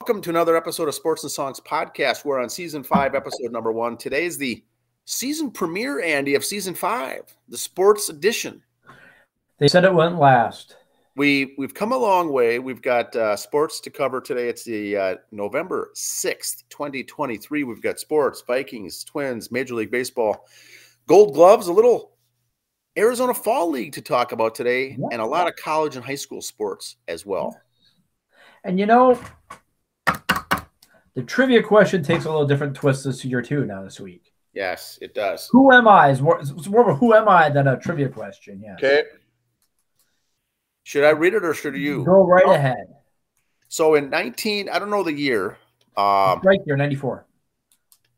Welcome to another episode of Sports and Songs Podcast. We're on Season 5, Episode number 1. Today's the season premiere, Andy, of Season 5, the sports edition. They said it wouldn't last. We've come a long way. We've got sports to cover today. It's the November 6th, 2023. We've got sports, Vikings, Twins, Major League Baseball, Gold Gloves, a little Arizona Fall League to talk about today, and a lot of college and high school sports as well. And you know, the trivia question takes a little different twist this year too now this week. Yes, it does. Who am I? It's more of a who am I than a trivia question. Yeah. Okay. Should I read it or should you? Go right ahead. So in I don't know the year. Strike year, 94.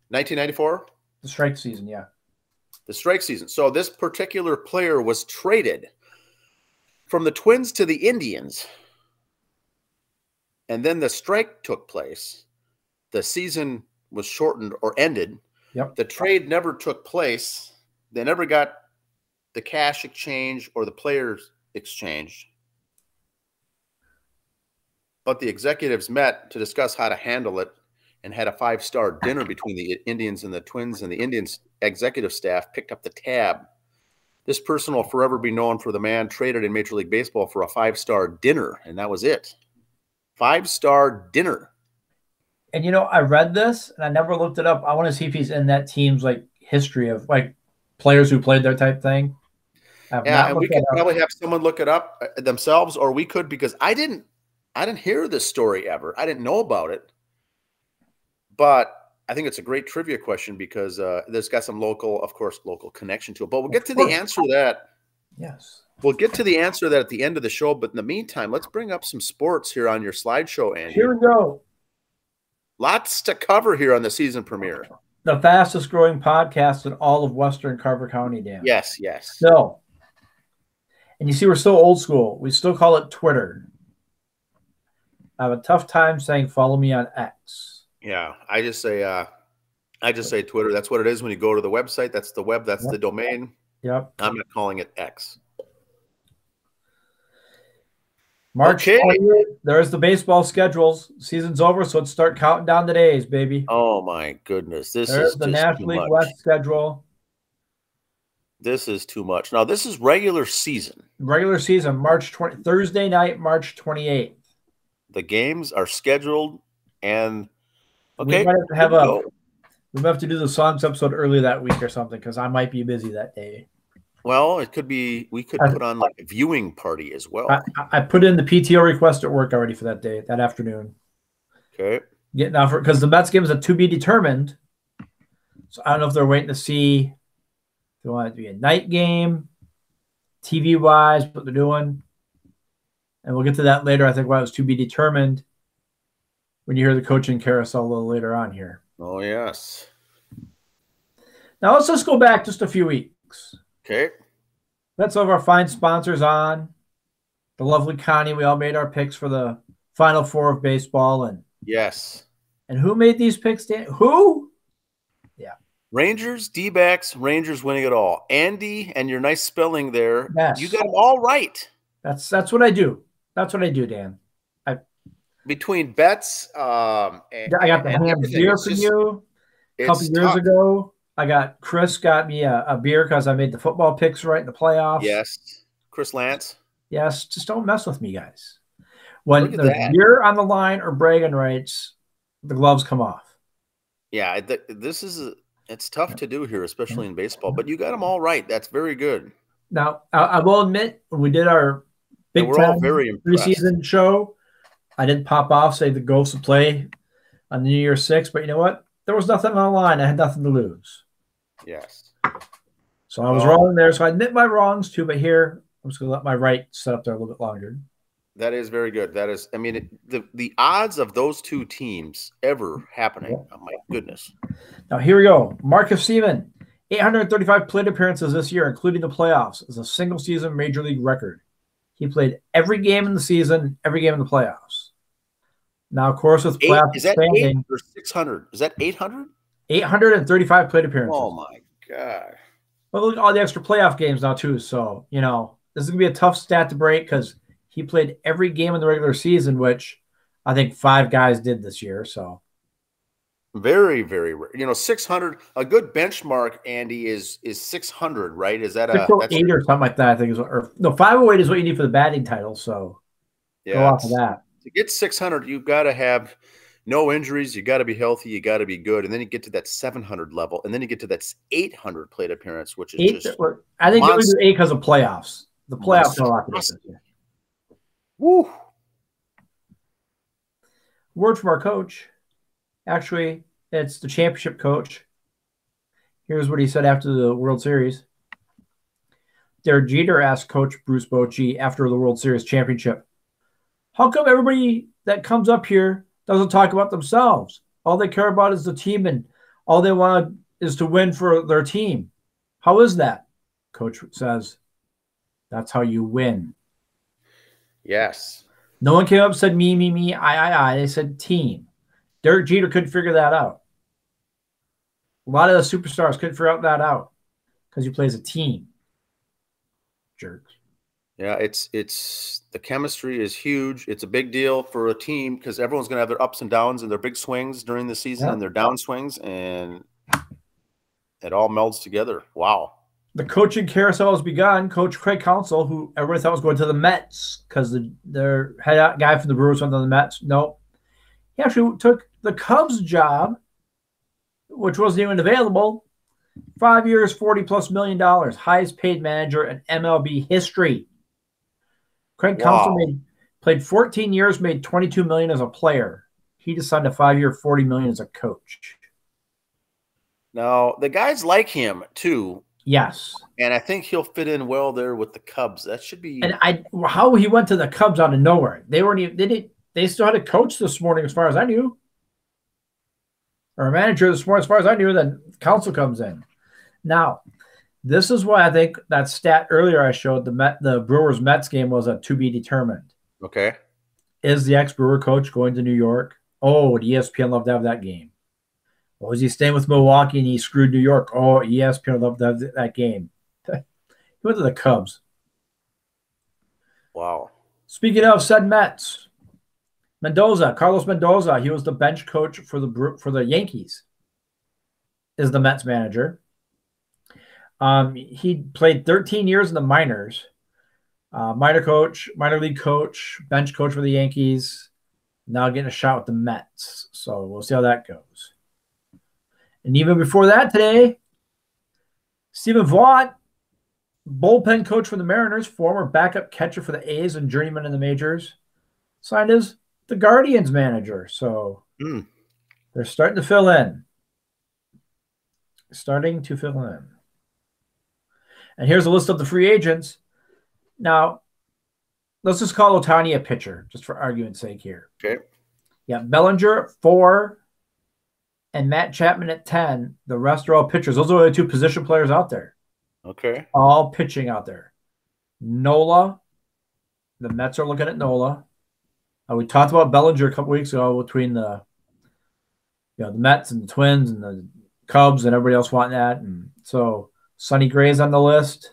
1994? The strike season, yeah. The strike season. So this particular player was traded from the Twins to the Indians. And then the strike took place. The season was shortened or ended. Yep. The trade never took place. They never got the cash exchange or the players exchanged. But the executives met to discuss how to handle it and had a 5-star dinner between the Indians and the Twins, and the Indians executive staff picked up the tab. This person will forever be known for the man traded in Major League Baseball for a 5-star dinner, and that was it. 5-star dinner. And you know, I read this and I never looked it up. I want to see if he's in that team's like history of like players who played there type thing. Yeah, and we could probably have someone look it up themselves, or we could, because I didn't hear this story ever. I didn't know about it. But I think it's a great trivia question because there's got some local connection to it. But we'll get to the answer to that. Yes. We'll get to the answer to that at the end of the show. But in the meantime, let's bring up some sports here on your slideshow, Andy. Here we go. Lots to cover here on the season premiere. The fastest growing podcast in all of Western Carver County, Dan. Yes, yes. So, and you see, we're still old school. We still call it Twitter. I have a tough time saying follow me on X. Yeah, I just say Twitter. That's what it is when you go to the website. That's the web. That's the domain. Yep. I'm not calling it X. March 20th, there's the baseball schedules. Season's over, so let's start counting down the days, baby. Oh my goodness, there's the National League West schedule. This is too much. Now, this is regular season. Regular season, March 20, Thursday night, March 28th. The games are scheduled, and okay, we might have to do the songs episode early that week or something because I might be busy that day. Well, it could be. We could put on like a viewing party as well. I put in the PTO request at work already for that day, that afternoon. Okay. Getting offered because the Mets game is a to be determined. So I don't know if they're waiting to see if they want it to be a night game, TV wise, what they're doing. And we'll get to that later. I think why it was to be determined when you hear the coaching carousel a little later on here. Oh, yes. Now let's just go back just a few weeks. Okay. Let's have our fine sponsors on. The lovely Connie. We all made our picks for the Final Four of baseball. And yes. And who made these picks, Dan? Who? Yeah. Rangers, D-backs, Rangers winning it all. Andy, and your nice spelling there. Yes. You got them all right. That's what I do. That's what I do, Dan. Between bets, and I got the hand beer from you a couple years ago. I got Chris got me a beer because I made the football picks right in the playoffs. Yes. Chris Lance. Yes. Just don't mess with me, guys. When there's beer on the line or bragging rights, the gloves come off. Yeah. It's tough to do here, especially in baseball, but you got them all right. That's very good. Now, I will admit, when we did our Big Ten preseason show, I didn't pop off, say the Gophers would play on New Year's 6, but you know what? There was nothing on the line. I had nothing to lose. Yes. So I was wrong there. So I admit my wrongs too, but here I'm just going to let my right set up there a little bit longer. That is very good. That is, I mean, the odds of those two teams ever happening, oh my goodness. Now here we go. Marcus Seaman, 835 plate appearances this year, including the playoffs, is a single season major league record. He played every game in the season, every game in the playoffs. Now, of course, with playoff expanding, 8 or 600? Is that 800? 835 plate appearances. Oh my god! Well, look at all the extra playoff games now too. So you know this is gonna be a tough stat to break because he played every game in the regular season, which I think 5 guys did this year. So Very, very rare. 600. A good benchmark, Andy, is 600, right? Is that that's 608 or something like that, I think is, or no, 508 is what you need for the batting title. So go yeah. off of that. To get 600, you've got to have no injuries. You got to be healthy. You got to be good, and then you get to that 700 level, and then you get to that 800 plate appearance, which is 8, just I think you only do 8 because of playoffs. The playoffs don't lock it in. Woo. Word from our coach. Actually, it's the championship coach. Here's what he said after the World Series. Derek Jeter asked Coach Bruce Bochy after the World Series championship, how come everybody that comes up here doesn't talk about themselves? All they care about is the team, and all they want is to win for their team. How is that? Coach says, that's how you win. Yes. No one came up and said me, me, me, I. They said team. Derek Jeter couldn't figure that out. A lot of the superstars couldn't figure that out because he plays a team. Jerks. Yeah, it's the chemistry is huge. It's a big deal for a team because everyone's going to have their ups and downs and their big swings during the season and their down swings, and it all melds together. Wow. The coaching carousel has begun. Coach Craig Counsell, who everybody thought was going to the Mets because their head guy from the Brewers went to the Mets. Nope. He actually took the Cubs job, which wasn't even available. 5 years, $40+ million, highest paid manager in MLB history. Craig Counsell played 14 years, made $22 million as a player. He decided a 5-year, $40 million as a coach. Now the guys like him too. Yes, and I think he'll fit in well there with the Cubs. That should be. And how he went to the Cubs out of nowhere. They weren't even. They still had a coach this morning, as far as I knew, or a manager this morning, as far as I knew. Then Counsell comes in. Now, this is why I think that stat earlier I showed, the Brewers Mets game was a to be determined. Okay. Is the ex-Brewer coach going to New York? Oh, would ESPN love to have that game. Or was he staying with Milwaukee and he screwed New York? Oh, ESPN loved to have that game. He went to the Cubs. Wow. Speaking of said Mets, Carlos Mendoza, he was the bench coach for the Yankees, is the Mets manager. He played 13 years in the minors, minor league coach, bench coach for the Yankees, now getting a shot with the Mets. So we'll see how that goes. And even before that today, Stephen Vaught, bullpen coach for the Mariners, former backup catcher for the A's and journeyman in the majors, signed as the Guardians manager. So they're starting to fill in. And here's a list of the free agents. Now, let's just call Ohtani a pitcher, just for argument's sake here. Okay. Yeah, Bellinger at 4 and Matt Chapman at 10. The rest are all pitchers. Those are the 2 position players out there. Okay. All pitching out there. Nola. The Mets are looking at Nola. We talked about Bellinger a couple weeks ago between the Mets and the Twins and the Cubs and everybody else wanting that. And so Sonny Gray's on the list.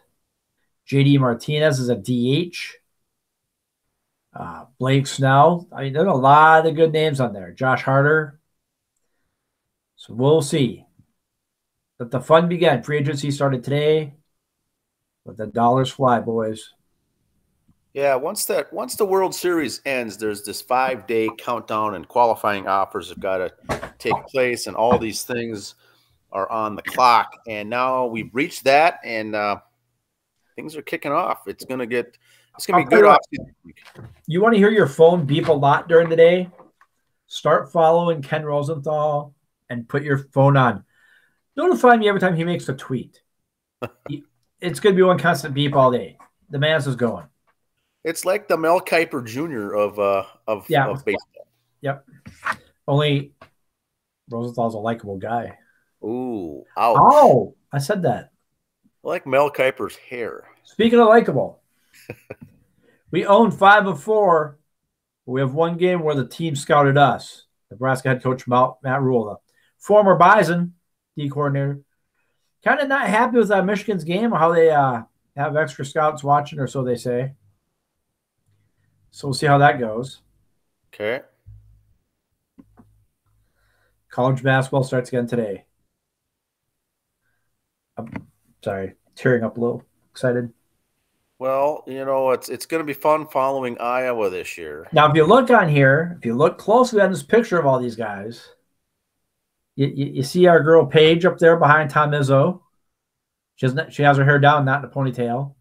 JD Martinez is a DH. Blake Snell. I mean, there's a lot of good names on there. Josh Harder. So we'll see. Let the fun begin. Free agency started today. Let the dollars fly, boys. Yeah, once the World Series ends, there's this 5-day countdown and qualifying offers have got to take place, and all these things are on the clock. And now we've reached that, and things are kicking off. It's gonna be good off season. You want to hear your phone beep a lot during the day? Start following Ken Rosenthal and put your phone on. Notify me every time he makes a tweet. It's going to be one constant beep all day. The man's is going. It's like the Mel Kiper Jr. of baseball. Yep. Only Rosenthal's a likable guy. Ooh, ouch. Oh, I said that. I like Mel Kiper's hair. Speaking of likable, we own 5 of 4. We have one game where the team scouted us. Nebraska head coach Matt Rule, the former Bison D coordinator, kind of not happy with Michigan's game or how they have extra scouts watching, or so they say. So we'll see how that goes. Okay. College basketball starts again today. I'm sorry, tearing up a little. Excited. Well, it's going to be fun following Iowa this year. Now, if you look on here, if you look closely on this picture of all these guys, you see our girl Paige up there behind Tom Izzo. She has her hair down, not in a ponytail.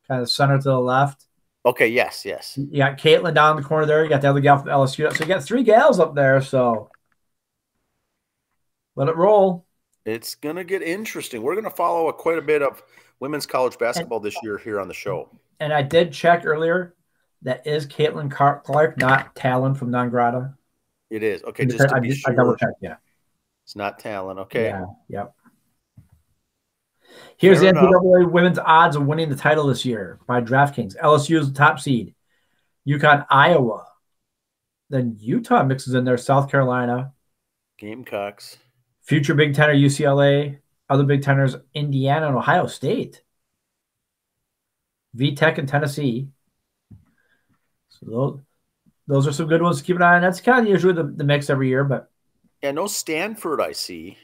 Kind of center to the left. Okay, yes. You got Caitlin down in the corner there. You got the other gal from LSU. So you got 3 gals up there. So let it roll. It's going to get interesting. We're going to follow quite a bit of women's college basketball this year here on the show. And I did check earlier. That is Caitlin Clark, not Talon from Non Grata. It is. Okay, just to be sure. I double checked, yeah. It's not Talon. Okay. Yeah, yep. Here's the NCAA women's odds of winning the title this year by DraftKings. LSU is the top seed. UConn, Iowa. Then Utah mixes in there. South Carolina. Gamecocks. Future Big Ten are UCLA. Other Big Teners, Indiana and Ohio State. VTech and Tennessee. So those are some good ones to keep an eye on. That's kind of usually the mix every year, but yeah, no Stanford I see.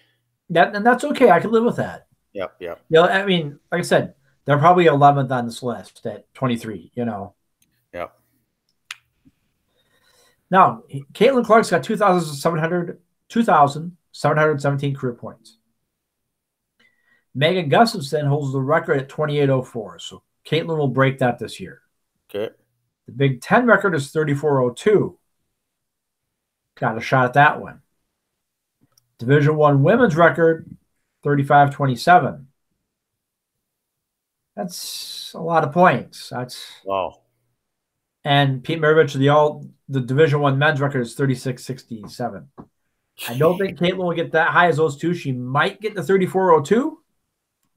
And that's okay. I can live with that. Yep. I mean, like I said, they're probably 11th on this list at 23, Yep. Now, Caitlin Clark's got 2,717 career points. Megan Gustafson holds the record at 28.04. So Caitlin will break that this year. Okay. The Big Ten record is 34.02. Got a shot at that one. Division I women's record, 35.27. That's a lot of points. That's wow. And Pete Maravich, the Division I men's record is 36.67. I don't think Caitlin will get that high as those two. She might get the 34.02.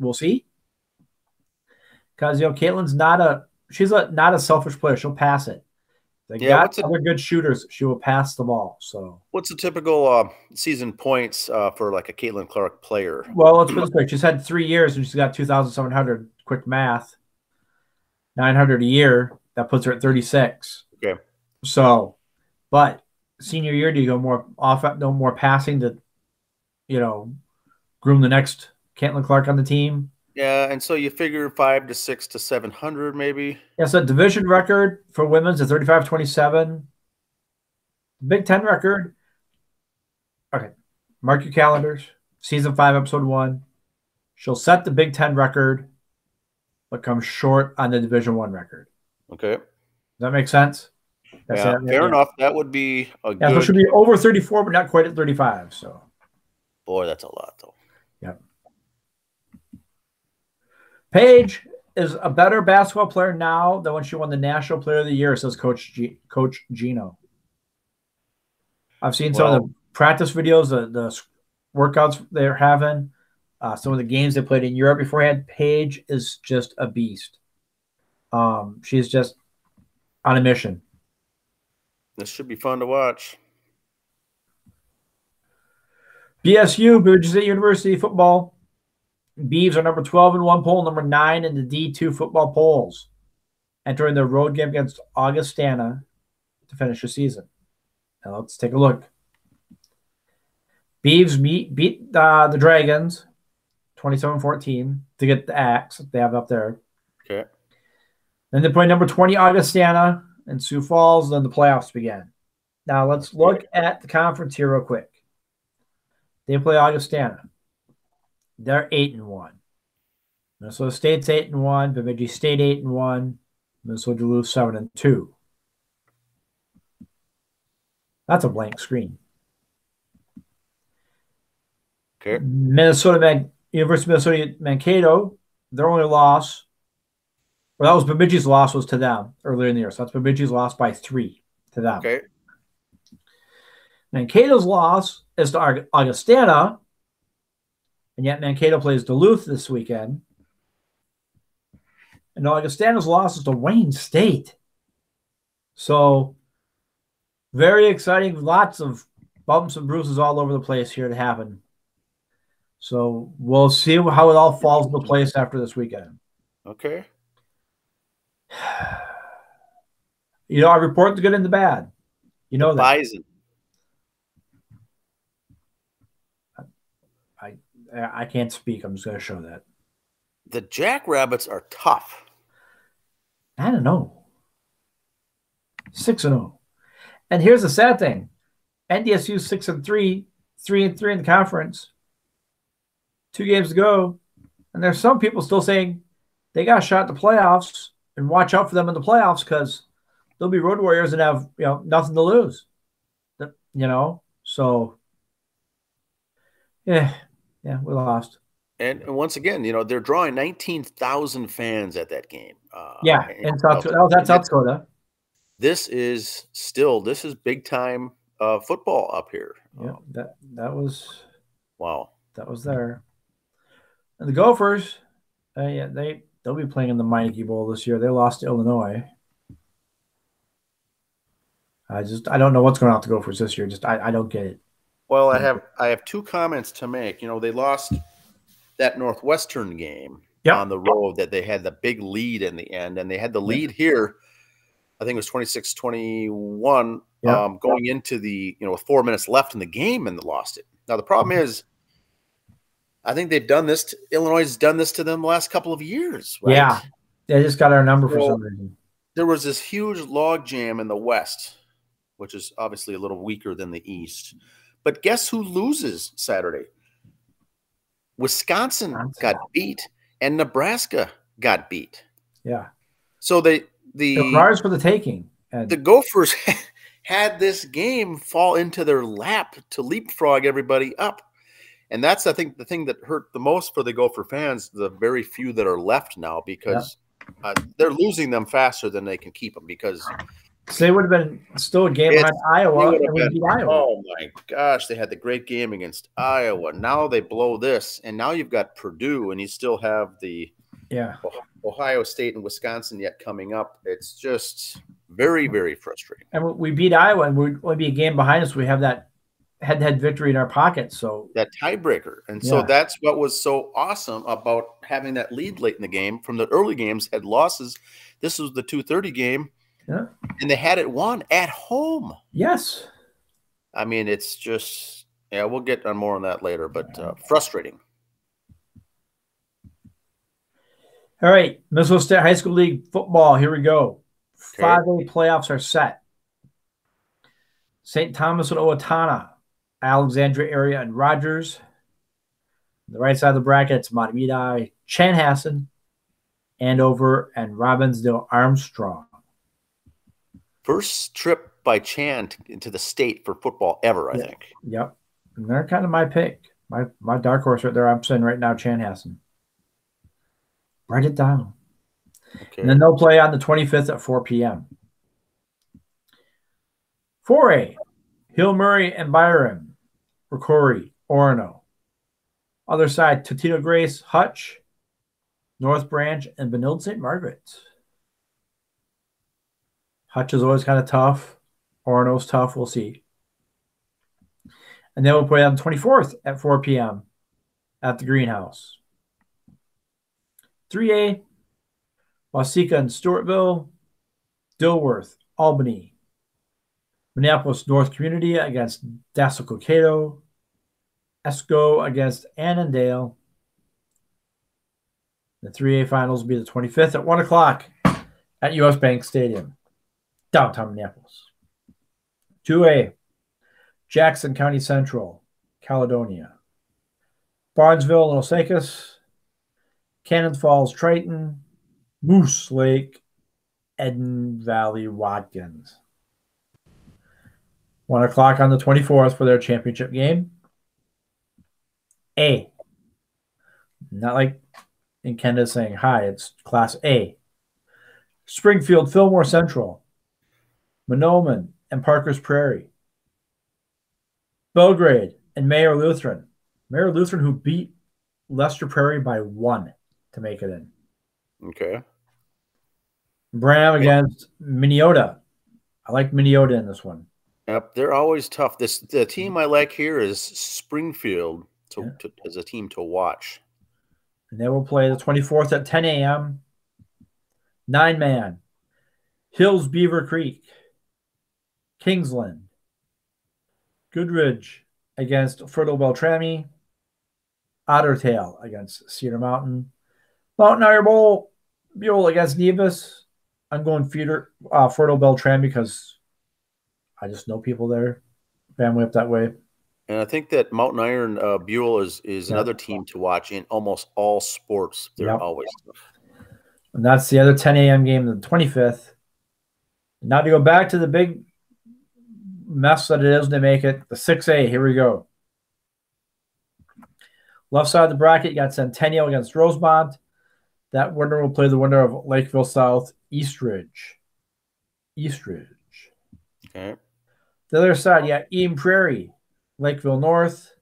We'll see. Because Caitlin's not a selfish player. She'll pass it. They got other good shooters. She will pass the ball. So, what's the typical season points for like a Caitlin Clark player? Well, let's put it this way: she's had 3 years and she's got 2,700. Quick math, 900 a year. That puts her at 36. Okay. So, but senior year, do you go more more passing to, groom the next Caitlin Clark on the team? Yeah, and so you figure 500 to 600 to 700 maybe. Yeah, so division record for women's is 35.27. Big Ten record. Okay, mark your calendars. Season 5, episode 1. She'll set the Big Ten record, but come short on the Division I record. Okay. Does that make sense? Fair enough. That would be a good. So it should be over 34, but not quite at 35. So, boy, that's a lot, though. Yep. Paige is a better basketball player now than when she won the National Player of the Year, says Coach Gino. I've seen some of the practice videos, the workouts they're having, some of the games they played in Europe beforehand. Paige is just a beast. She's just on a mission. This should be fun to watch. BSU, Bemidji State University football. Beavs are number 12 in one poll, number 9 in the D2 football polls, entering their road game against Augustana to finish the season. Now let's take a look. Beavs beat the Dragons 27-14 to get the axe they have up there. Okay. Then they play number 20 Augustana and Sioux Falls. Then the playoffs begin. Now let's look at the conference here real quick. They play Augustana. They're 8-1. Minnesota State's 8-1. Bemidji State 8-1. Minnesota Duluth 7-2. That's a blank screen. Okay. University of Minnesota Mankato, their only loss, that was Bemidji's loss, was to them earlier in the year. So that's Bemidji's loss by 3 to them. Okay. Mankato's loss is to Augustana, and yet Mankato plays Duluth this weekend. And Augustana's loss is to Wayne State. So very exciting. Lots of bumps and bruises all over the place here to happen. So we'll see how it all falls into place after this weekend. Okay. I report the good and the bad. You know that. Bison. I can't speak. I'm just going to show that. The Jackrabbits are tough. I don't know. 6-0. And here's the sad thing. NDSU 6-3, 3-3 in the conference. 2 games to go. And there's some people still saying they got a shot at the playoffs and watch out for them in the playoffs because they'll be road warriors and have nothing to lose. So yeah, we lost. And once again, they're drawing 19,000 fans at that game. In South Dakota. That's South Dakota. This is big time football up here. Yeah, that was wow. That was there. And the Gophers, they'll be playing in the Meineke Bowl this year. They lost to Illinois. I don't know what's going on with the Gophers this year. I don't get it. Well, I have 2 comments to make. They lost that Northwestern game on the road that they had the big lead in the end, and they had the lead here. I think it was 26-21 going into the with 4 minutes left in the game, and they lost it. Now the problem is, I think they've done this. Illinois has done this to them the last couple of years. Right? Yeah, they just got our number for some reason. There was this huge log jam in the West, which is obviously a little weaker than the East. But guess who loses Saturday? Wisconsin got beat, and Nebraska got beat. Yeah. So the prize for the taking. The Gophers had this game fall into their lap to leapfrog everybody up. And that's, I think, the thing that hurt the most for the Gopher fans, the very few that are left now, because they're losing them faster than they can keep them. Because they would have been still a game behind Iowa, and we beat Iowa. Oh my gosh, they had the great game against Iowa. Now they blow this, and now you've got Purdue, and you still have the Ohio State and Wisconsin yet coming up. It's just very, very frustrating. And we beat Iowa, and we'd only be a game behind us. We have that head-to-head victory in our pocket, so that tiebreaker. And so that's what was so awesome about having that lead late in the game. From the early games, had losses. This was the 2:30 game. Yeah. And they had it won at home. Yes. I mean, it's just, we'll get on more on that later, but frustrating. All right. Minnesota State High School League football. Here we go. 5A playoffs are set. St. Thomas and Owatonna, Alexandria area, and Rogers. The right side of the bracket, it's Matamidi, Chanhassen, Andover, and Robbinsdale Armstrong. First trip by Chan into the state for football ever, I think. Yep. And they're kind of my pick. My dark horse right there, I'm saying right now, Chanhassen. Write it down. Okay. And then they'll play on the 25th at 4 p.m. 4A, Hill Murray and Byron, Rocori, Orono. Other side, Totino Grace, Hutch, North Branch, and Benilde St. Margaret. Hutch is always kind of tough. Orono's tough. We'll see. And then we'll play on the 24th at 4 p.m. at the Greenhouse. 3A, Waseca and Stewartville, Dilworth, Albany, Minneapolis North Community against Dassel Cokato, Esco against Annandale. The 3A finals will be the 25th at 1 o'clock at U.S. Bank Stadium, downtown Minneapolis. 2A, Jackson County Central, Caledonia, Barnesville and Osakis, Cannon Falls, Triton, Moose Lake, Eden Valley, Watkins. 1 o'clock on the 24th for their championship game. A. Not like in Canada saying hi, it's Class A. Springfield, Fillmore Central, Monoman, and Parker's Prairie. Belgrade and Mayor Lutheran. Mayor Lutheran, who beat Lester Prairie by 1 to make it in. Okay. Bram against Minneota. I like Minneota in this one. Yep, they're always tough. The team I like here is Springfield as a team to watch. And they will play the 24th at 10 a.m. 9-man. Hills Beaver Creek. Kingsland. Goodridge against Fertile Beltrami. Otter Tail against Cedar Mountain. Mountain Iron Bowl, Buell against Nevis. I'm going Fertile Beltran because I just know people there, family up that way. And I think that Mountain Iron Buell is another team to watch in almost all sports. They're always tough. And that's the other 10 a.m. game, the 25th. Now to go back to the big mess that it is when they make it, the 6A. Here we go. Left side of the bracket, you got Centennial against Rosemont. That winner will play the winner of Lakeville South, Eastridge. Okay. The other side, yeah, Eden Prairie, Lakeville North,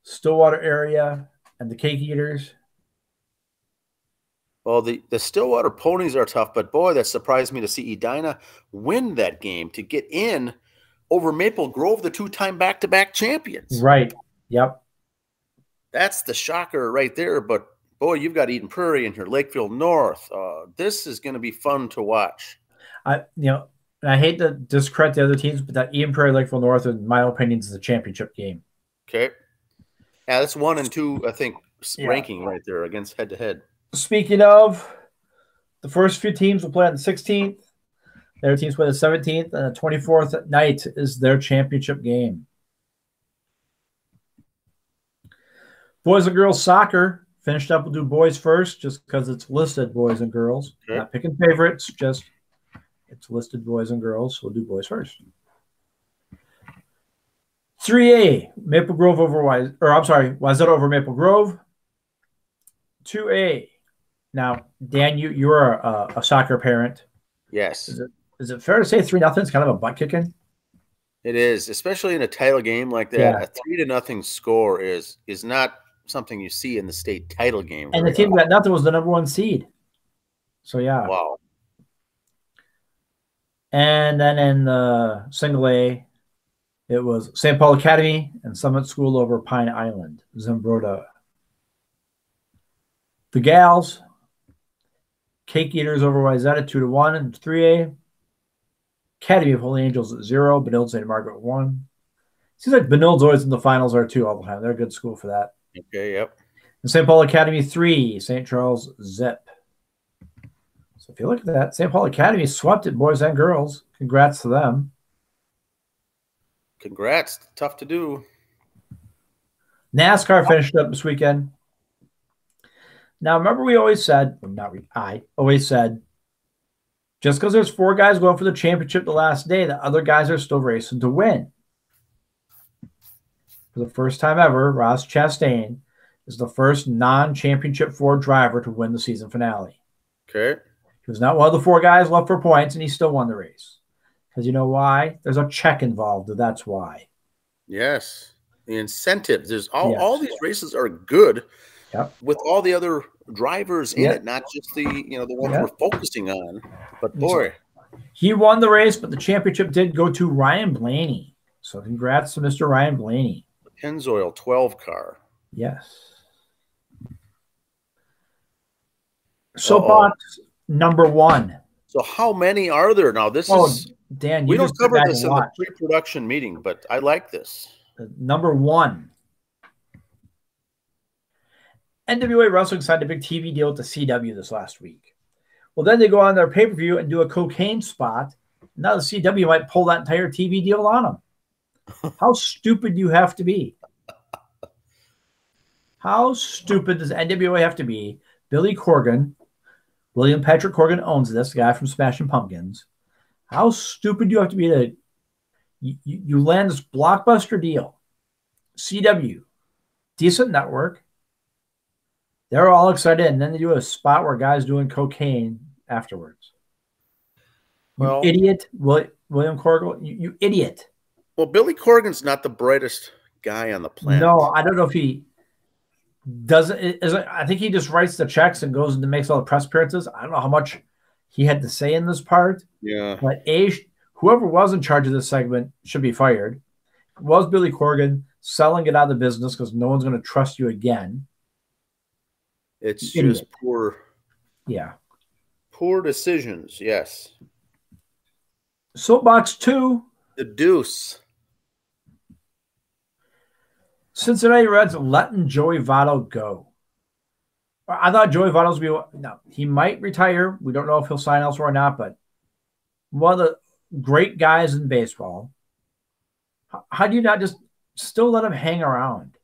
Stillwater area, and the Cake Eaters. Well, the Stillwater Ponies are tough, but boy, that surprised me to see Edina win that game to get in over Maple Grove, the two-time back-to-back champions. Right. Yep. That's the shocker right there. But boy, you've got Eden Prairie and here, Lakeville North. This is going to be fun to watch. I hate to discredit the other teams, but that Eden Prairie Lakeville North, in my opinion, is the championship game. Okay. Yeah, that's 1 and 2, I think, ranking right there against head-to-head. Speaking of, the first few teams will play on the 16th. Their teams play the 17th, and the 24th at night is their championship game. Boys and girls soccer finished up. We'll do boys first just because it's listed boys and girls. Okay. Not picking favorites, just it's listed boys and girls. So we'll do boys first. 3A, Maple Grove over Wayzata over Maple Grove. 2A. Now, Dan, you're a soccer parent. Yes. Is it fair to say 3-0 is kind of a butt kicking? It is, especially in a title game like that. Yeah. A 3-0 score is not something you see in the state title game. And the team that nothing was the #1 seed. So yeah. Wow. And then in the single A, it was St. Paul Academy and Summit School over Pine Island, Zimbrota. The gals, Cake Eaters over Wayzata 2-1 in 3A. Academy of Holy Angels at 0. Benilde St. Margaret 1. Seems like Benilde's always in the finals are 2 all the time. They're a good school for that. Okay, yep. And St. Paul Academy 3. St. Charles Zip. So if you look at that, St. Paul Academy swept it, boys and girls. Congrats to them. Congrats. Tough to do. NASCAR finished up this weekend. Now, remember we always said, I always said, just because there's 4 guys going for the championship the last day, the other guys are still racing to win. For the first time ever, Ross Chastain is the first non-championship Ford driver to win the season finale. Okay. He was not one of the 4 guys left for points, and he still won the race. Because you know why? There's a check involved, that's why. Yes. The incentives. There's all these races are good. Yep. With all the other drivers in it, not just the the ones we're focusing on. But boy, he won the race, but the championship did go to Ryan Blaney. So congrats to Mr. Ryan Blaney. The Pennzoil 12 car. Yes. Soapbox number 1. So how many are there now? This is Dan. We don't cover this in the pre-production meeting, but I like this. Number 1. NWA Wrestling signed a big TV deal with the CW this last week. Well, then they go on their pay-per-view and do a cocaine spot. Now the CW might pull that entire TV deal on them. How stupid do you have to be? How stupid does NWA have to be? Billy Corgan, William Patrick Corgan owns this, guy from Smashing Pumpkins. How stupid do you have to be to you land this blockbuster deal? CW, decent network. They're all excited, and then they do a spot where guys doing cocaine afterwards. Well, you idiot, William Corgan, you idiot. Well, Billy Corgan's not the brightest guy on the planet. No, I don't know if he doesn't. I think he just writes the checks and goes and makes all the press appearances. I don't know how much he had to say in this part. Yeah. But whoever was in charge of this segment should be fired. It was Billy Corgan selling it out of the business because no one's going to trust you again. It's just poor. Yeah. Poor decisions, yes. Soapbox 2. The Deuce. Cincinnati Reds letting Joey Votto go. I thought Joey Votto's be no. He might retire. We don't know if he'll sign elsewhere or not, but one of the great guys in baseball. How do you not just still let him hang around?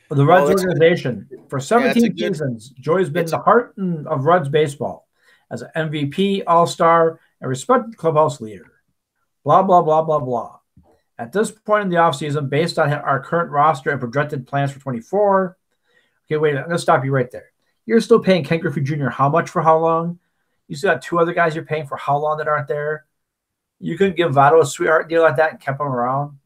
The Reds organization for 17 seasons, Joey's been the heart of Reds baseball as an MVP, All-Star, and respected clubhouse leader. Blah, blah, blah, blah, blah. At this point in the offseason, based on our current roster and projected plans for 24, okay, wait, I'm going to stop you right there. You're still paying Ken Griffey Jr. how much for how long? You still got two other guys you're paying for how long that aren't there? You couldn't give Votto a sweetheart deal like that and kept him around?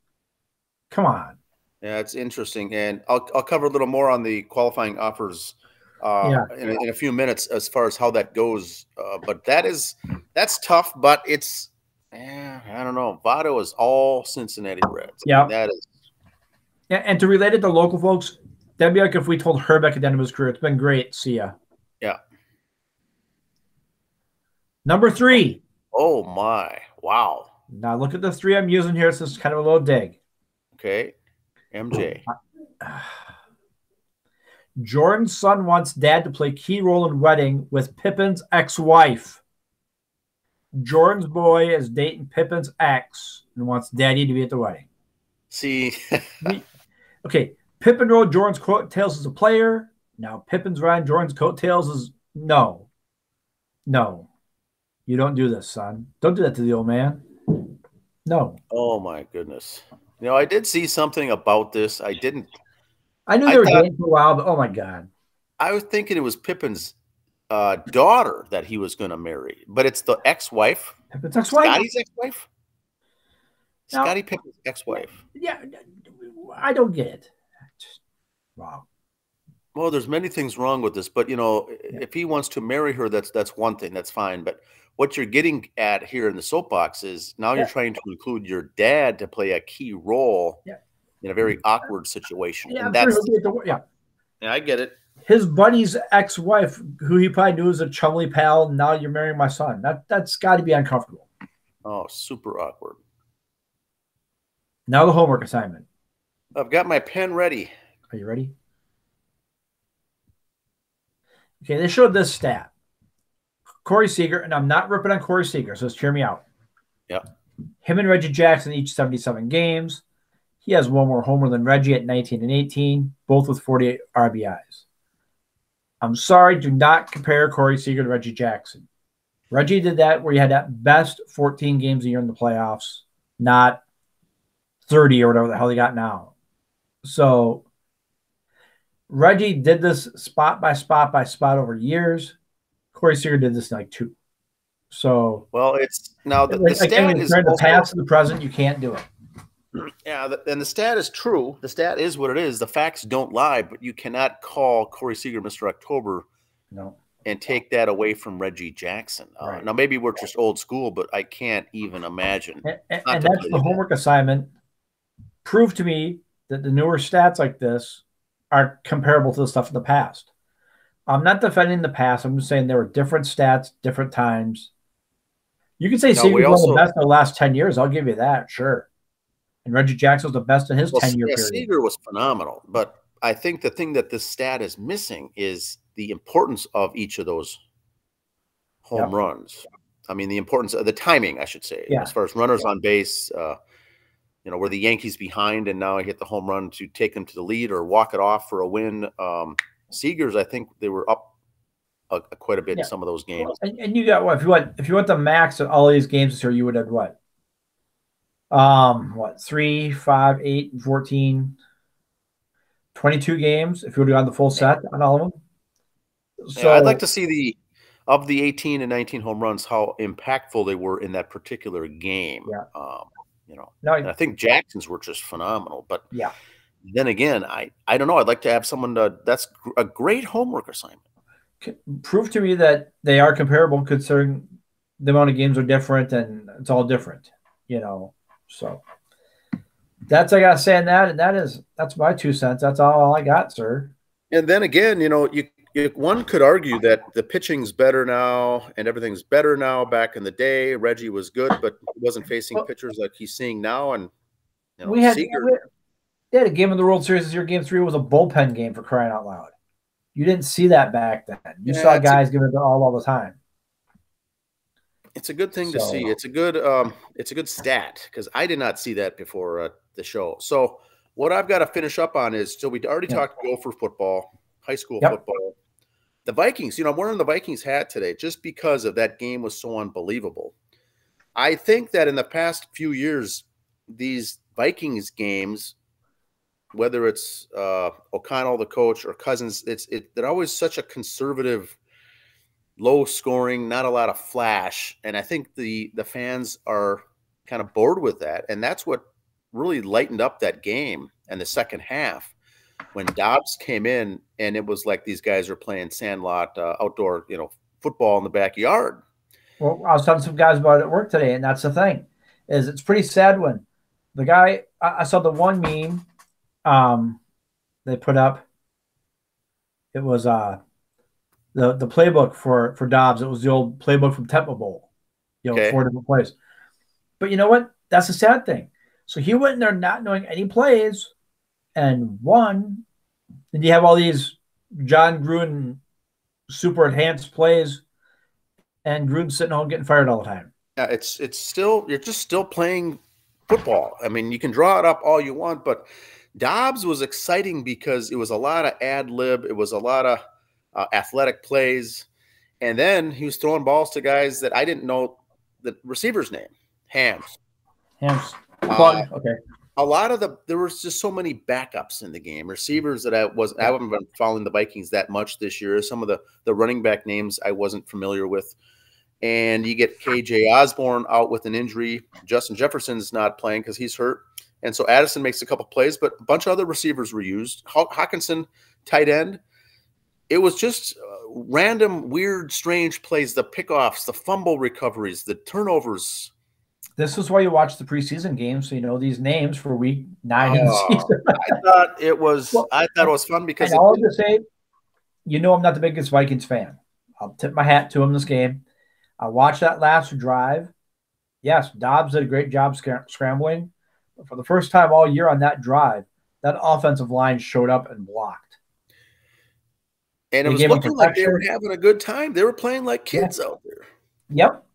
Come on. Yeah, it's interesting. And I'll cover a little more on the qualifying offers in a few minutes as far as how that goes. But that's tough, but it's I don't know. Votto is all Cincinnati Reds. Yeah. That is. Yeah, and to relate it to local folks, that'd be like if we told Herbeck at the end of his career, it's been great. See ya. Yeah. Number 3. Oh, my. Wow. Now look at the 3 I'm using here. This is kind of a little dig. Okay. MJ. Jordan's son wants dad to play key role in wedding with Pippen's ex-wife. Jordan's boy is dating Pippen's ex and wants daddy to be at the wedding. See. Okay. Pippen rode Jordan's coattails as a player. Now Pippen's riding Jordan's coattails as no. You don't do this, son. Don't do that to the old man. No. Oh, my goodness. I did see something about this. I didn't. I knew they were dating for a while, but oh, my God. I was thinking it was Pippen's daughter that he was going to marry, but it's the ex-wife. Pippen's ex-wife? Scotty's ex-wife? Now, Scottie Pippen's ex-wife. Yeah, I don't get it. Wow. Well, there's many things wrong with this, but, if he wants to marry her, that's one thing. That's fine. But what you're getting at here in the soapbox is now you're trying to include your dad to play a key role in a very awkward situation. Yeah, and that's yeah, I get it. His buddy's ex-wife, who he probably knew was a chumly pal, now you're marrying my son. That's got to be uncomfortable. Oh, super awkward. Now the homework assignment. I've got my pen ready. Are you ready? Okay, they showed this stat. Corey Seager, and I'm not ripping on Corey Seager, so just hear me out. Yeah. Him and Reggie Jackson each 77 games. He has one more homer than Reggie at 19 and 18, both with 48 RBIs. I'm sorry, do not compare Corey Seager to Reggie Jackson. Reggie did that where he had that best 14 games a year in the playoffs, not 30 or whatever the hell he got now. So Reggie did this spot by spot by spot over years. Corey Seager did this in like 2. So, well, it's now the stat is the past to the present. You can't do it. Yeah, and the stat is true. The stat is what it is. The facts don't lie, but you cannot call Corey Seager Mr. October and take that away from Reggie Jackson. Right. Now, maybe we're just old school, but I can't even imagine. And that's the homework assignment. Prove to me that the newer stats like this are comparable to the stuff in the past. I'm not defending the past. I'm just saying there were different stats, different times. You can say Seager was one of the best in the last 10 years. I'll give you that, sure. And Reggie Jackson was the best in his 10-year period. Seager was phenomenal, but I think the thing that this stat is missing is the importance of each of those home runs. I mean, the importance of the timing, I should say, as far as runners on base. Were the Yankees behind and now I hit the home run to take them to the lead or walk it off for a win. Seager's, I think they were up quite a bit in some of those games. And you got what? If you want the max of all these games this year, you would have what? 3, 5, 8, 14, 22 games if you would have gone the full set on all of them. So I'd like to see of the 18 and 19 home runs, how impactful they were in that particular game. And I think Jackson's were just phenomenal. But then again, I don't know. I'd like to have someone that's a great homework assignment. Prove to me that they are comparable, considering the amount of games are different and it's all different. So that's I got to say on that, and that's my 2 cents. That's all I got, sir. And then again, one could argue that the pitching's better now and everything's better now. Back in the day, Reggie was good, but he wasn't facing pitchers like he's seeing now. And we had They had a game in the World Series this year. Game 3 was a bullpen game, for crying out loud. You didn't see that back then. You saw guys give it all the time. It's a good thing to see. It's a good stat because I did not see that before the show. So what I've got to finish up on is, so we already talked Gopher football, high school football. The Vikings, I'm wearing the Vikings hat today just because of that game was so unbelievable. I think that in the past few years, these Vikings games, whether it's O'Connell, the coach, or Cousins, they're always such a conservative, low scoring, not a lot of flash. And I think the fans are kind of bored with that. And that's what really lightened up that game and the second half when Dobbs came in, and it was like these guys are playing sandlot, outdoor, football in the backyard. Well, I was talking to some guys about it at work today, and that's the thing, is it's pretty sad when the guy, I saw the one meme they put up. It was the playbook for Dobbs. It was the old playbook from Temple Bowl, 4 different plays. But you know what? That's the sad thing. So he went in there not knowing any plays and won. And you have all these John Gruden super enhanced plays, and Gruden's sitting home getting fired all the time. Yeah, it's still, you're just still playing football. I mean, you can draw it up all you want, but Dobbs was exciting because it was a lot of ad lib. It was a lot of athletic plays. And then he was throwing balls to guys that I didn't know the receiver's name. Hams. Okay. A lot of there was just so many backups in the game. Receivers that I haven't been following the Vikings that much this year. Some of the running back names I wasn't familiar with. And you get KJ Osborne out with an injury. Justin Jefferson's not playing because he's hurt. And so Addison makes a couple plays, but a bunch of other receivers were used. Hawkinson, tight end. It was just random, weird, strange plays, the pickoffs, the fumble recoveries, the turnovers. This is why you watch the preseason games, so you know these names for week 9 in the season. I thought it was fun because I'll just say, I'm not the biggest Vikings fan. I'll tip my hat to him this game. I watched that last drive. Yes, Dobbs did a great job scrambling. But for the first time all year on that drive, that offensive line showed up and blocked. And it was looking like they were having a good time. They were playing like kids out there. Yep.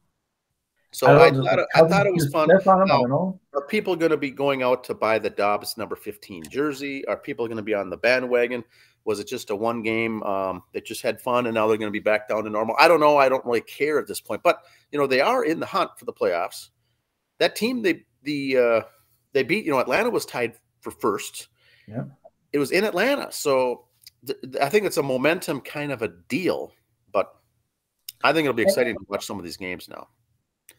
So I thought it was fun. Now, are people going to be going out to buy the Dobbs number 15 jersey? Are people going to be on the bandwagon? Was it just a one game that just had fun and now they're going to be back down to normal? I don't know. I don't really care at this point. But, they are in the hunt for the playoffs. That team, they beat, Atlanta was tied for first. Yeah. It was in Atlanta. So I think it's a momentum kind of a deal. But I think it'll be exciting to watch some of these games now.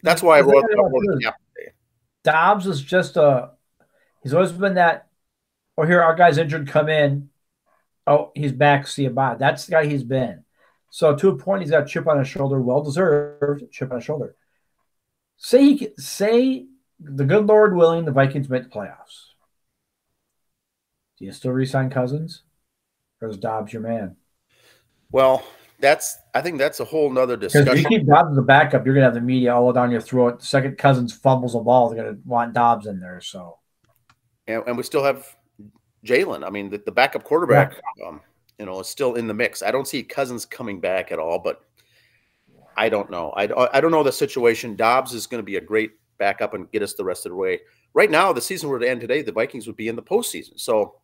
That's why I wrote the cap today. Dobbs is just he's always been that, here, our guy's injured, come in. Oh, he's back, see you bye. That's the guy he's been. So to a point, he's got a chip on his shoulder, well-deserved chip on his shoulder. Say the good Lord willing, the Vikings make the playoffs. Do you still re-sign Cousins? Or is Dobbs your man? Well, I think that's a whole nother discussion. Because if you keep Dobbs as a backup, you're going to have the media all down your throat. The second Cousins fumbles a ball, they're going to want Dobbs in there. So, and we still have Jalen. I mean, the backup quarterback, is still in the mix. I don't see Cousins coming back at all, but I don't know. I don't know the situation. Dobbs is going to be a great backup and get us the rest of the way. Right now, the season were to end today, the Vikings would be in the postseason. So,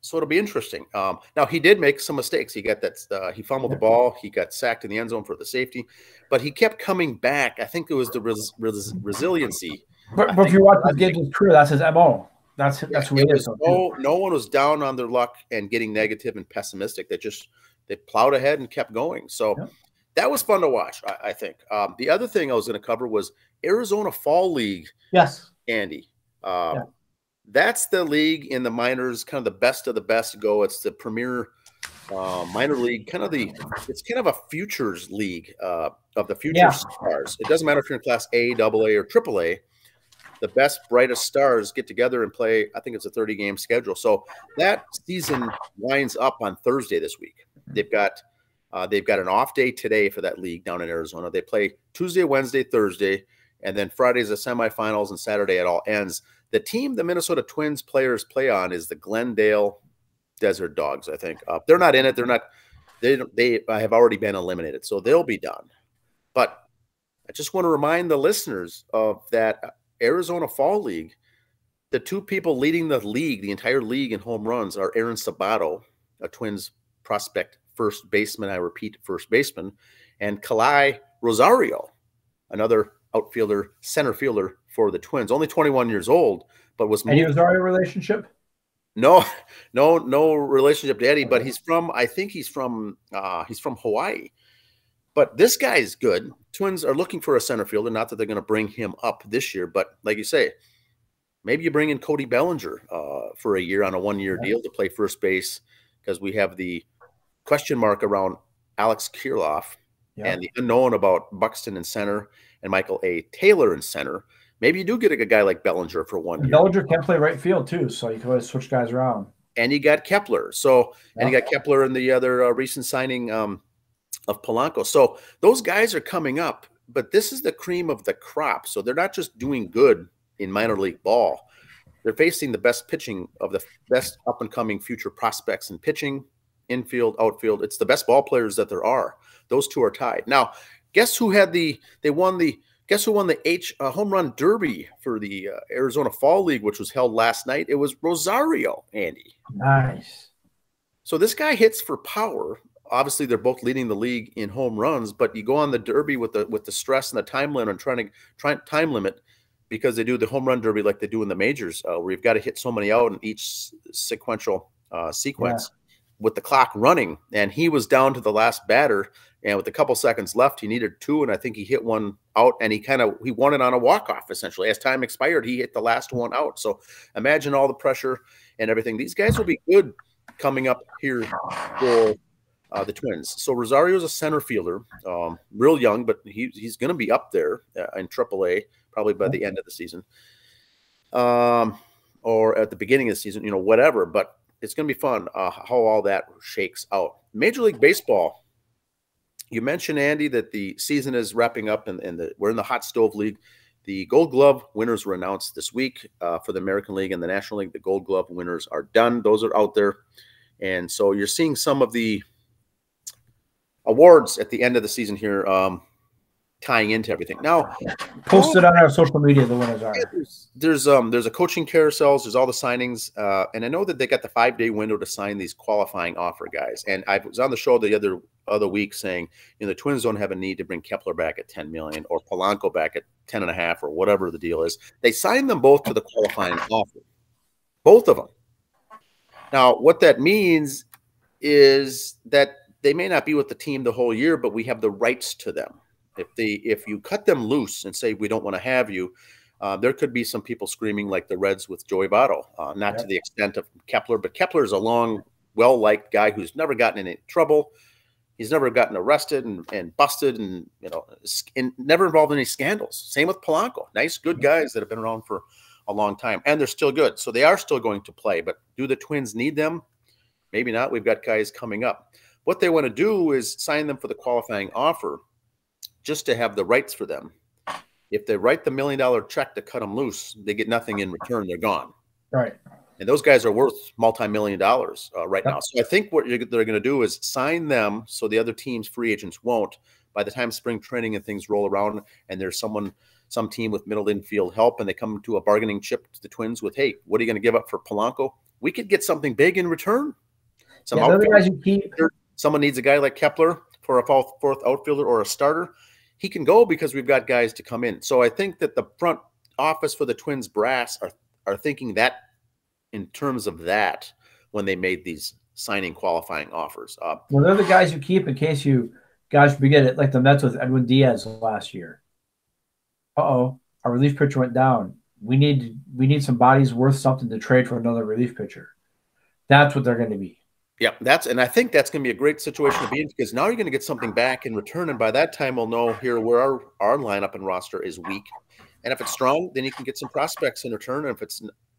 so it'll be interesting. Now he did make some mistakes. He got that. He fumbled the ball. He got sacked in the end zone for the safety, but he kept coming back. I think it was the resiliency. But if you watch his games with career, that's his MO. That's who he is. No one was down on their luck and getting negative and pessimistic. They plowed ahead and kept going. So that was fun to watch. I think. The other thing I was going to cover was Arizona Fall League. Yes, Andy. That's the league in the minors, kind of the best of the best go. It's the premier minor league, it's kind of a futures league of the future stars. It doesn't matter if you're in class A, AA, or AAA. The best, brightest stars get together and play. I think it's a 30-game schedule. So that season winds up on Thursday this week. They've got an off day today for that league down in Arizona. They play Tuesday, Wednesday, Thursday, and then Friday's the semifinals, and Saturday it all ends. The team the Minnesota Twins players play on is the Glendale Desert Dogs, I think. They're not in it. They're not. They have already been eliminated, so they'll be done. But I just want to remind the listeners of that Arizona Fall League. The two people leading the league, the entire league in home runs, are Aaron Sabato, a Twins prospect first baseman. I repeat, first baseman, and Kalai Rosario, another outfielder, center fielder for the Twins. Only 21 years old, but was any Rosario relationship? No relationship to Eddie, but he's from, I think he's from Hawaii. But this guy's good. Twins are looking for a center fielder. Not that they're going to bring him up this year, but like you say, maybe you bring in Cody Bellinger for a year on a one-year deal to play first base, because we have the question mark around Alex Kirilloff and the unknown about Buxton in center and Michael A. Taylor in center. Maybe you do get a good guy like Bellinger for 1 year. Bellinger can play right field too, so you can always switch guys around. And you got Kepler. So, and you got Kepler in the other recent signing of Polanco. So those guys are coming up, but this is the cream of the crop. So they're not just doing good in minor league ball. They're facing the best pitching of the best up and coming future prospects in pitching, infield, outfield. It's the best ball players that there are. Those two are tied. Now, guess who had guess who won the home run derby for the Arizona Fall League, which was held last night? It was Rosario, Andy. Nice. So this guy hits for power. Obviously, they're both leading the league in home runs, but you go on the derby with the stress and the time limit and trying time limit, because they do the home run derby like they do in the majors, where you've got to hit so many out in each sequential sequence with the clock running. And he was down to the last batter, and with a couple seconds left, he needed two, and I think he hit one out, and he won it on a walk-off, essentially. As time expired, he hit the last one out. So imagine all the pressure and everything. These guys will be good coming up here for the Twins. So Rosario's a center fielder, real young, but he's going to be up there in AAA probably by the end of the season, or at the beginning of the season, whatever. But it's going to be fun how all that shakes out. Major League Baseball. You mentioned, Andy, that the season is wrapping up, and we're in the Hot Stove League. The Gold Glove winners were announced this week for the American League and the National League. The Gold Glove winners are done. Those are out there. And so you're seeing some of the awards at the end of the season here tying into everything. Now, posted on our social media, the winners are. There's a coaching carousels, there's all the signings, and I know that they got the 5-day window to sign these qualifying offer guys. And I was on the show the other week saying, the Twins don't have a need to bring Kepler back at $10 million or Polanco back at 10.5 or whatever the deal is. They signed them both to the qualifying offer, both of them. Now, what that means is that they may not be with the team the whole year, but we have the rights to them. If you cut them loose and say we don't want to have you, there could be some people screaming like the Reds with Joey Votto, not to the extent of Kepler, but Kepler is a long, well-liked guy who's never gotten in any trouble. He's never gotten arrested and busted and never involved in any scandals. Same with Polanco. Nice, good guys that have been around for a long time, and they're still good. So they are still going to play. But do the Twins need them? Maybe not. We've got guys coming up. What they want to do is sign them for the qualifying offer, just to have the rights for them. If they write the $1 million check to cut them loose, they get nothing in return. They're gone. Right. And those guys are worth multi-million dollars right now. So I think what they're going to do is sign them so the other teams, free agents, won't. By the time spring training and things roll around and there's some team with middle infield help and they come to a bargaining chip to the Twins with, hey, what are you going to give up for Polanco? We could get something big in return. Someone needs a guy like Kepler for a fourth outfielder or a starter. He can go because we've got guys to come in. So I think that the front office for the Twins brass are thinking that in terms of that when they made these signing qualifying offers. Well, they're the guys you keep in case you guys forget it, like the Mets with Edwin Diaz last year. Our relief pitcher went down. We need some bodies worth something to trade for another relief pitcher. That's what they're going to be. Yeah, and I think that's going to be a great situation to be in because now you're going to get something back in return, and by that time we'll know here where our lineup and roster is weak, and if it's strong, then you can get some prospects in return.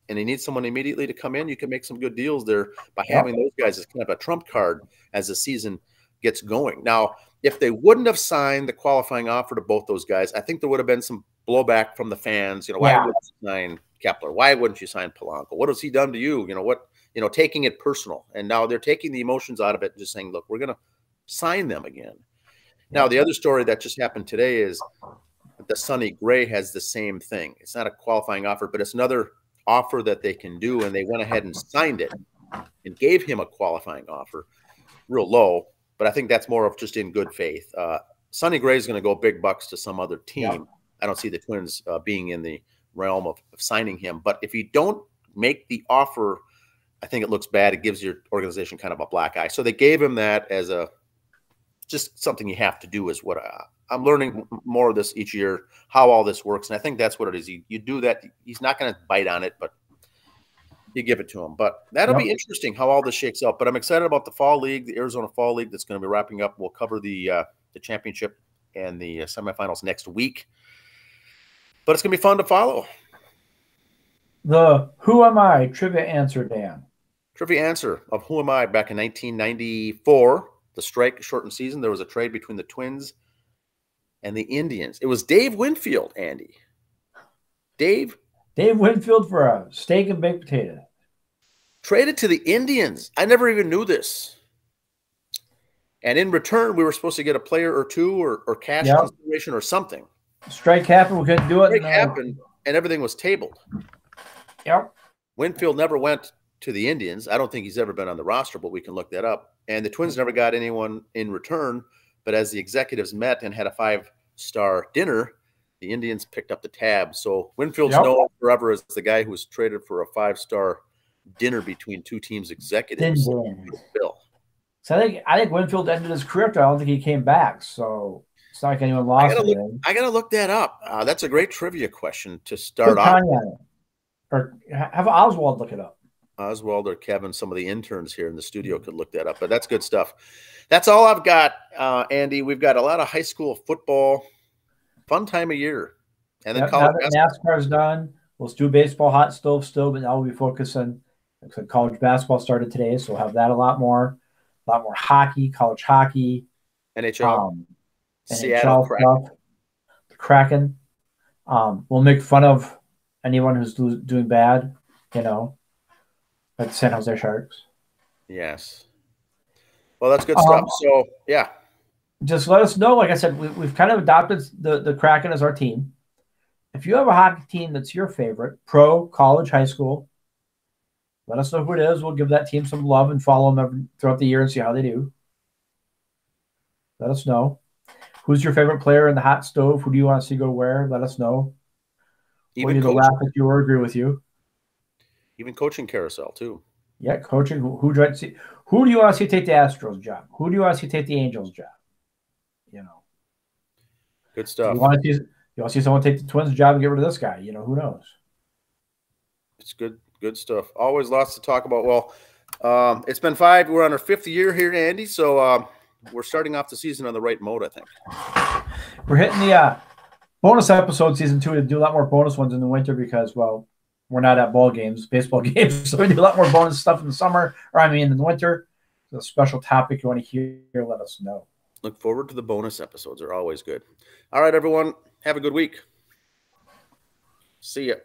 And you need someone immediately to come in, you can make some good deals there by having those guys as kind of a trump card as the season gets going. Now, if they wouldn't have signed the qualifying offer to both those guys, I think there would have been some blowback from the fans. Why would they sign Kepler? Why wouldn't you sign Polanco? What has he done to you? Taking it personal. And now they're taking the emotions out of it and just saying, look, we're going to sign them again. Now, the other story that just happened today is the Sonny Gray has the same thing. It's not a qualifying offer, but it's another offer that they can do. And they went ahead and signed it and gave him a qualifying offer, real low. But I think that's more of just in good faith. Sonny Gray is going to go big bucks to some other team. Yeah. I don't see the Twins being in the realm of signing him. But if you don't make the offer, I think it looks bad. It gives your organization kind of a black eye. So they gave him that as just something you have to do is what I'm learning more of this each year, how all this works. And I think that's what it is. You do that. He's not going to bite on it, but you give it to him. But that'll be interesting how all this shakes out. But I'm excited about the Fall League, the Arizona Fall League that's going to be wrapping up. We'll cover the championship and the semifinals next week. But it's going to be fun to follow. The Who Am I trivia answer, Dan. Trivia answer of Who Am I back in 1994, the strike shortened season. There was a trade between the Twins and the Indians. It was Dave Winfield, Andy. Dave Winfield for a steak and baked potato. Traded to the Indians. I never even knew this. And in return, we were supposed to get a player or two or cash consideration or something. Strike happened. We couldn't do it. Strike happened, and everything was tabled. Yep. Winfield never went to the Indians. I don't think he's ever been on the roster, but we can look that up. And the Twins never got anyone in return. But as the executives met and had a 5-star dinner, the Indians picked up the tab. So Winfield's known forever as the guy who was traded for a 5-star dinner between two teams' executives. Bill. So I think Winfield ended his career. I don't think he came back. So it's not like anyone lost anything. I got to look that up. That's a great trivia question to start off. Or have Oswald look it up. Oswald or Kevin, some of the interns here in the studio could look that up. But that's good stuff. That's all I've got, Andy. We've got a lot of high school football. Fun time of year. And then college NASCAR's done. We'll do baseball, hot stove still, but now we'll be focusing. Like I said, college basketball started today, so we'll have that a lot more hockey, college hockey, NHL, Seattle stuff, the Kraken. We'll make fun of anyone who's doing bad, like the San Jose Sharks. Yes. Well, that's good stuff. So, yeah. Just let us know. Like I said, we've kind of adopted the Kraken as our team. If you have a hockey team that's your favorite, pro, college, high school, let us know who it is. We'll give that team some love and follow them throughout the year and see how they do. Let us know. Who's your favorite player in the hot stove? Who do you want to see go where? Let us know. We'll either laugh at you or agree with you. Even coaching carousel, too. Yeah, coaching. Who do you want to see take the Astros job? Who do you want to see take the Angels job? Good stuff. You want to see someone take the Twins job and get rid of this guy? Who knows? It's good stuff. Always lots to talk about. Well, it's been 5. We're on our 5th year here, Andy. So we're starting off the season on the right mode, I think. We're hitting the bonus episode season 2. We do a lot more bonus ones in the winter because, well, we're not at baseball games. So we do a lot more bonus stuff in the summer, in the winter. If there's a special topic you want to hear, let us know. Look forward to the bonus episodes. They're always good. All right, everyone. Have a good week. See ya.